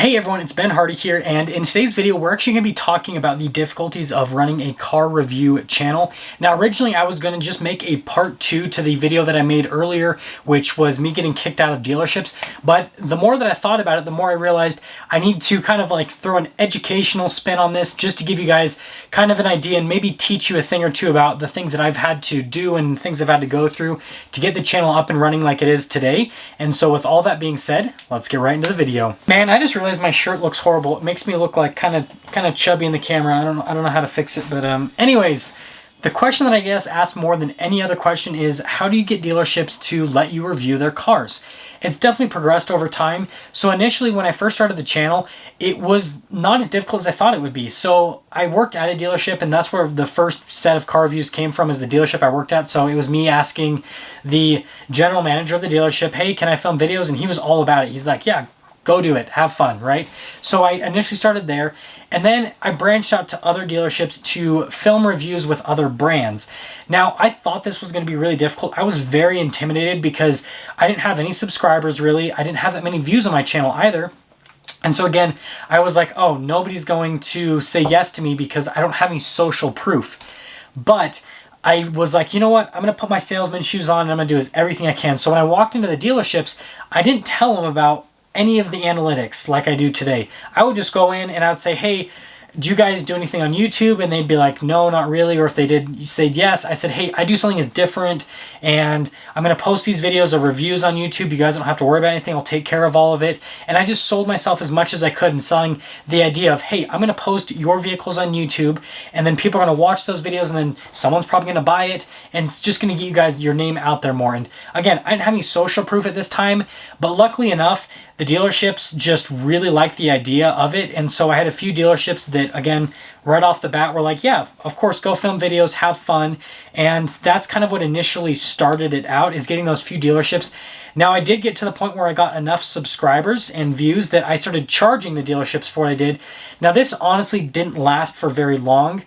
Hey everyone, it's Ben Hardy here, and in today's video we're actually going to be talking about the difficulties of running a car review channel. Now originally I was going to just make a part 2 to the video that I made earlier, which was me getting kicked out of dealerships, but the more that I thought about it, the more I realized I need to kind of like throw an educational spin on this just to give you guys kind of an idea and maybe teach you a thing or two about the things that I've had to do and things I've had to go through to get the channel up and running like it is today. And so with all that being said, let's get right into the video. Man, I just realized my shirt looks horrible. It makes me look like kind of chubby in the camera. I don't know how to fix it, but anyways, the question that I guess asked more than any other question is, how do you get dealerships to let you review their cars? It's definitely progressed over time. So initially when I first started the channel, it was not as difficult as I thought it would be. So I worked at a dealership, and that's where the first set of car reviews came from, is the dealership I worked at. So it was me asking the general manager of the dealership, hey, can I film videos? And he was all about it. He's like, yeah, go do it, have fun, right? So I initially started there, and then I branched out to other dealerships to film reviews with other brands. Now, I thought this was going to be really difficult. I was very intimidated because I didn't have any subscribers really. I didn't have that many views on my channel either. And so again, I was like, oh, nobody's going to say yes to me because I don't have any social proof. But I was like, you know what? I'm going to put my salesman shoes on and I'm going to do everything I can. So when I walked into the dealerships, I didn't tell them about any of the analytics like I do today. I would just go in and I would say, hey, do you guys do anything on YouTube? And they'd be like, no, not really. Or if they did, you said yes. I said, hey, I do something that's different, and I'm going to post these videos or reviews on YouTube. You guys don't have to worry about anything. I'll take care of all of it. And I just sold myself as much as I could in selling the idea of, hey, I'm going to post your vehicles on YouTube, and then people are going to watch those videos, and then someone's probably going to buy it, and it's just going to get you guys your name out there more. And again, I didn't have any social proof at this time, but luckily enough, the dealerships just really liked the idea of it. And so I had a few dealerships that, again, right off the bat were like, yeah, of course, go film videos, have fun. And that's kind of what initially started it out, is getting those few dealerships. Now, I did get to the point where I got enough subscribers and views that I started charging the dealerships for what I did. Now, this honestly didn't last for very long.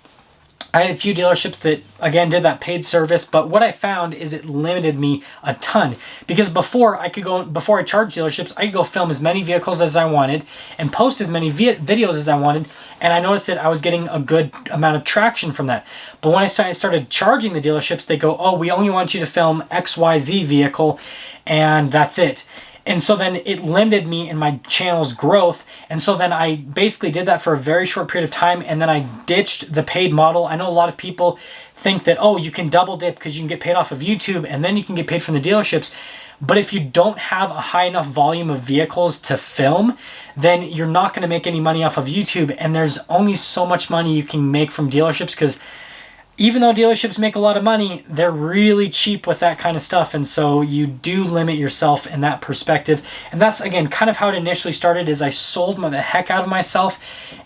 I had a few dealerships that, again, did that paid service, but what I found is it limited me a ton. Because before I charged dealerships, I could go film as many vehicles as I wanted and post as many videos as I wanted, and I noticed that I was getting a good amount of traction from that. But when I started charging the dealerships, they go, oh, we only want you to film XYZ vehicle, and that's it. And so then it limited me in my channel's growth. And so then I basically did that for a very short period of time, and then I ditched the paid model. I know a lot of people think that, oh, you can double dip because you can get paid off of YouTube and then you can get paid from the dealerships. But if you don't have a high enough volume of vehicles to film, then you're not going to make any money off of YouTube. And there's only so much money you can make from dealerships, because even though dealerships make a lot of money, they're really cheap with that kind of stuff. And so you do limit yourself in that perspective. And that's, again, kind of how it initially started, is I sold the heck out of myself.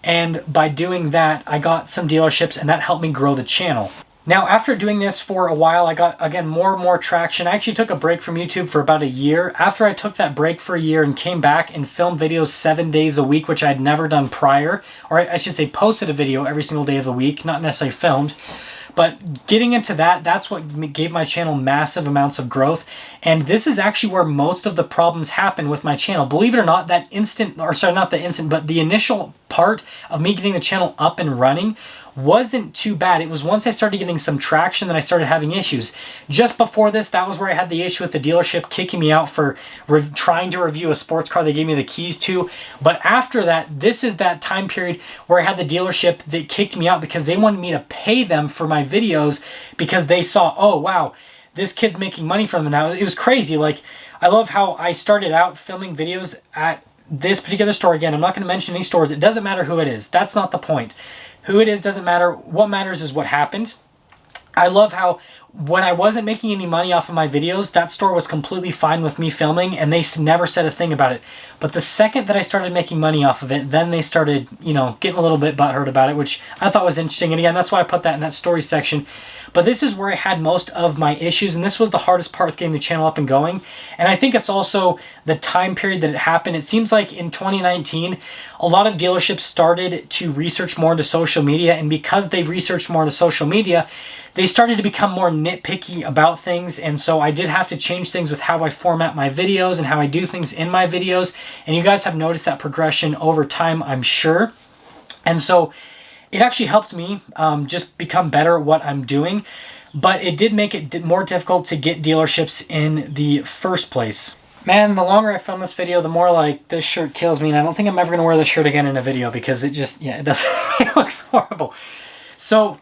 And by doing that, I got some dealerships, and that helped me grow the channel. Now, after doing this for a while, I got, again, more and more traction. I actually took a break from YouTube for about a year. After I took that break for a year and came back and filmed videos 7 days a week, which I had never done prior, or I should say posted a video every single day of the week, not necessarily filmed. But getting into that, that's what gave my channel massive amounts of growth. And this is actually where most of the problems happen with my channel. Believe it or not, but the initial part of me getting the channel up and running wasn't too bad. It was once I started getting some traction that I started having issues. Just before this, that was where I had the issue with the dealership kicking me out for trying to review a sports car they gave me the keys to. But after that, this is that time period where I had the dealership that kicked me out because they wanted me to pay them for my videos, because they saw, oh, wow, this kid's making money from them now. It was crazy. Like, I love how I started out filming videos at this particular store. Again, I'm not going to mention any stores. It doesn't matter who it is. That's not the point. Who it is doesn't matter. What matters is what happened. I love how when I wasn't making any money off of my videos, that store was completely fine with me filming, and they never said a thing about it. But the second that I started making money off of it, then they started, getting a little bit butthurt about it, which I thought was interesting. And again, that's why I put that in that story section. But this is where I had most of my issues, and this was the hardest part with getting the channel up and going. And I think it's also the time period that it happened. It seems like in 2019, a lot of dealerships started to research more into social media, and because they researched more into social media, they started to become more nitpicky about things, and so I did have to change things with how I format my videos and how I do things in my videos, and you guys have noticed that progression over time, I'm sure. And so it actually helped me just become better at what I'm doing, but it did make it more difficult to get dealerships in the first place. Man, the longer I film this video, the more like this shirt kills me, and I don't think I'm ever going to wear this shirt again in a video because it just, yeah, it does, it looks horrible. So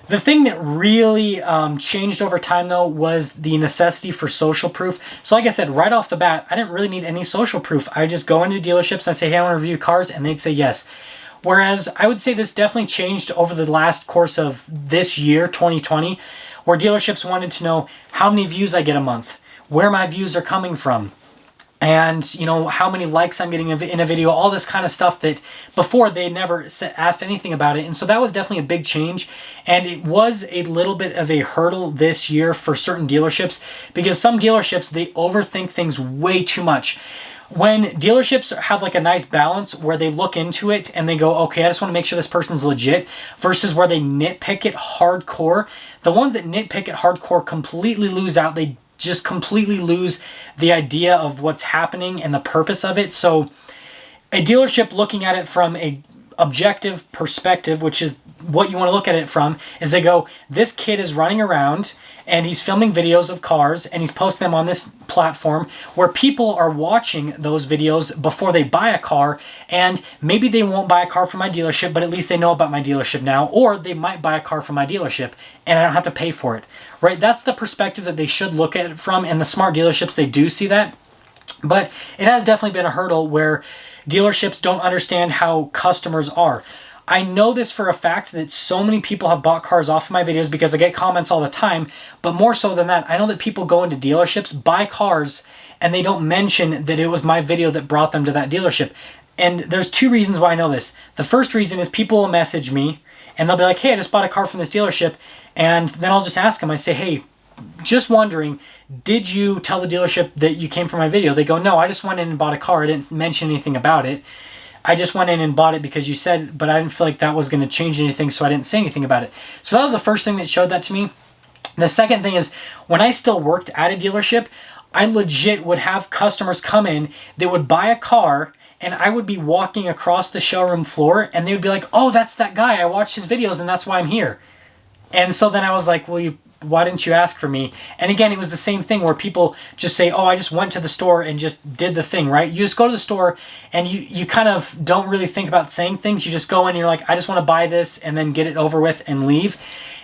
the thing that really changed over time, though, was the necessity for social proof. So like I said, right off the bat, I didn't really need any social proof. I just go into dealerships and I say, hey, I want to review cars, and they'd say yes. Whereas I would say this definitely changed over the last course of this year, 2020, where dealerships wanted to know how many views I get a month, where my views are coming from, and, you know, how many likes I'm getting in a video, all this kind of stuff that before they never asked anything about it. And so that was definitely a big change. And it was a little bit of a hurdle this year for certain dealerships, because some dealerships, they overthink things way too much. When dealerships have like a nice balance where they look into it and they go, okay, I just want to make sure this person's legit, versus where they nitpick it hardcore, the ones that nitpick it hardcore completely lose out. They just completely lose the idea of what's happening and the purpose of it. So a dealership looking at it from a objective perspective, which is what you want to look at it from, is they go, this kid is running around and he's filming videos of cars and he's posting them on this platform where people are watching those videos before they buy a car, and maybe they won't buy a car from my dealership, but at least they know about my dealership now, or they might buy a car from my dealership and I don't have to pay for it, right? That's the perspective that they should look at it from, and the smart dealerships, they do see that. But it has definitely been a hurdle where dealerships don't understand how customers are. I know this for a fact that so many people have bought cars off of my videos because I get comments all the time, but more so than that, I know that people go into dealerships, buy cars, and they don't mention that it was my video that brought them to that dealership. And there's two reasons why I know this. The first reason is people will message me and they'll be like, hey, I just bought a car from this dealership, and then I'll just ask them, I say, hey, just wondering, did you tell the dealership that you came from my video? They go, no, I just went in and bought a car. I didn't mention anything about it. I just went in and bought it because you said, but I didn't feel like that was going to change anything, so I didn't say anything about it. So that was the first thing that showed that to me. The second thing is, when I still worked at a dealership, I legit would have customers come in, they would buy a car, and I would be walking across the showroom floor, and they would be like, oh, that's that guy. I watched his videos, and that's why I'm here. And so then I was like, well, why didn't you ask for me? And again, it was the same thing where people just say, oh, I just went to the store and just did the thing, right? You just go to the store and you kind of don't really think about saying things. You just go in and you're like, I just want to buy this, and then get it over with and leave.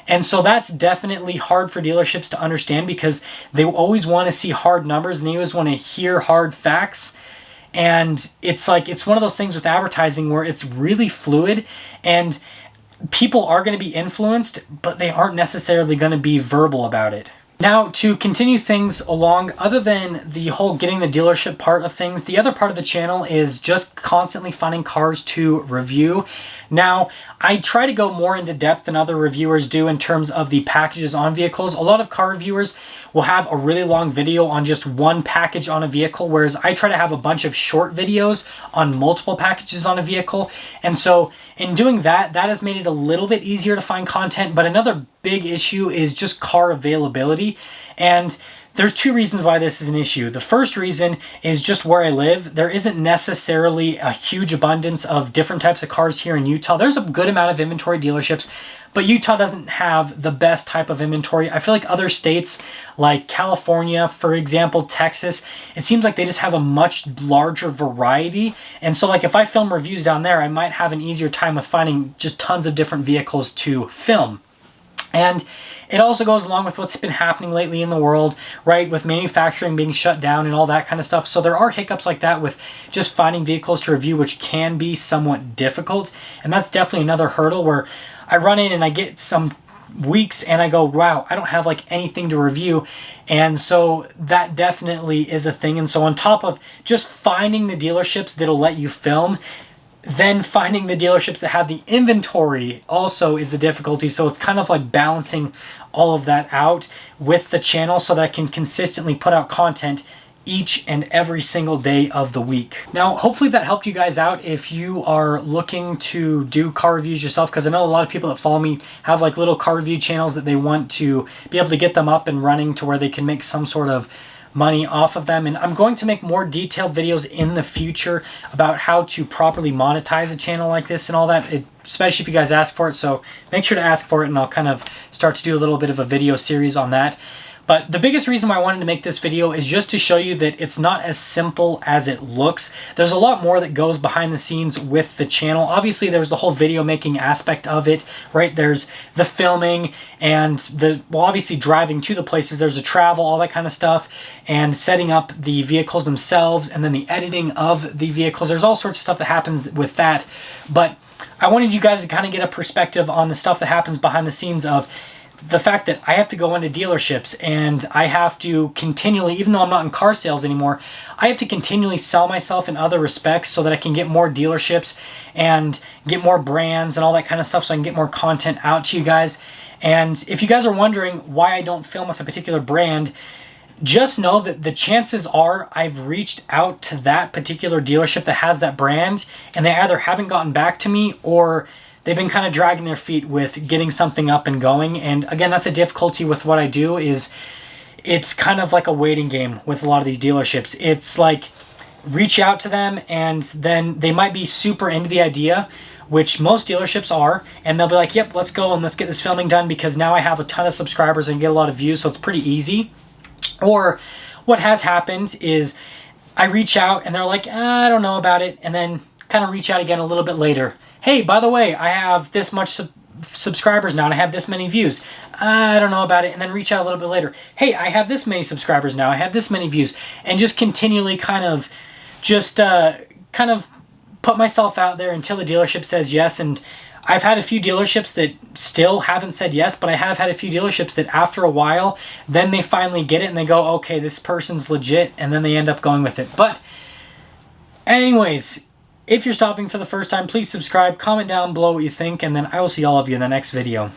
And so that's definitely hard for dealerships to understand, because they always want to see hard numbers and they always want to hear hard facts. And it's like, it's one of those things with advertising where it's really fluid, and people are going to be influenced, but they aren't necessarily going to be verbal about it. Now, to continue things along, other than the whole getting the dealership part of things, the other part of the channel is just constantly finding cars to review. Now, I try to go more into depth than other reviewers do in terms of the packages on vehicles. A lot of car reviewers will have a really long video on just one package on a vehicle, whereas I try to have a bunch of short videos on multiple packages on a vehicle. And so in doing that, that has made it a little bit easier to find content. But another big issue is just car availability. And there's two reasons why this is an issue. The first reason is just where I live. There isn't necessarily a huge abundance of different types of cars here in Utah. There's a good amount of inventory dealerships, but Utah doesn't have the best type of inventory. I feel like other states like California, for example, Texas, it seems like they just have a much larger variety. And so like if I film reviews down there, I might have an easier time with finding just tons of different vehicles to film. And it also goes along with what's been happening lately in the world, right? With manufacturing being shut down and all that kind of stuff. So there are hiccups like that with just finding vehicles to review, which can be somewhat difficult. And that's definitely another hurdle where I run in and I get some weeks and I go, wow, I don't have like anything to review. And so that definitely is a thing. And so on top of just finding the dealerships that'll let you film, then finding the dealerships that have the inventory also is a difficulty. So it's kind of like balancing all of that out with the channel so that I can consistently put out content each and every single day of the week. Now, hopefully that helped you guys out if you are looking to do car reviews yourself, because I know a lot of people that follow me have like little car review channels that they want to be able to get them up and running to where they can make some sort of money off of them. And I'm going to make more detailed videos in the future about how to properly monetize a channel like this and all that, especially if you guys ask for it. So make sure to ask for it, and I'll kind of start to do a little bit of a video series on that. But the biggest reason why I wanted to make this video is just to show you that it's not as simple as it looks. There's a lot more that goes behind the scenes with the channel. Obviously, there's the whole video making aspect of it, right? There's the filming and well, obviously driving to the places. There's the travel, all that kind of stuff, and setting up the vehicles themselves, and then the editing of the vehicles. There's all sorts of stuff that happens with that. But I wanted you guys to kind of get a perspective on the stuff that happens behind the scenes of the fact that I have to go into dealerships and I have to continually, even though I'm not in car sales anymore, I have to continually sell myself in other respects so that I can get more dealerships and get more brands and all that kind of stuff, so I can get more content out to you guys. And if you guys are wondering why I don't film with a particular brand, just know that the chances are I've reached out to that particular dealership that has that brand, and they either haven't gotten back to me or they've been kind of dragging their feet with getting something up and going. And again, that's a difficulty with what I do, is it's kind of like a waiting game with a lot of these dealerships. It's like, reach out to them and then they might be super into the idea, which most dealerships are, and they'll be like, yep, let's go and let's get this filming done because now I have a ton of subscribers and get a lot of views, so it's pretty easy. Or what has happened is I reach out and they're like, I don't know about it, and then kind of reach out again a little bit later. Hey, by the way, I have this much subscribers now and I have this many views. I don't know about it. And then reach out a little bit later. Hey, I have this many subscribers now. I have this many views. And just continually kind of put myself out there until the dealership says yes. And I've had a few dealerships that still haven't said yes, but I have had a few dealerships that after a while, then they finally get it and they go, okay, this person's legit. And then they end up going with it. But anyways, if you're stopping for the first time, please subscribe, comment down below what you think, and then I will see all of you in the next video.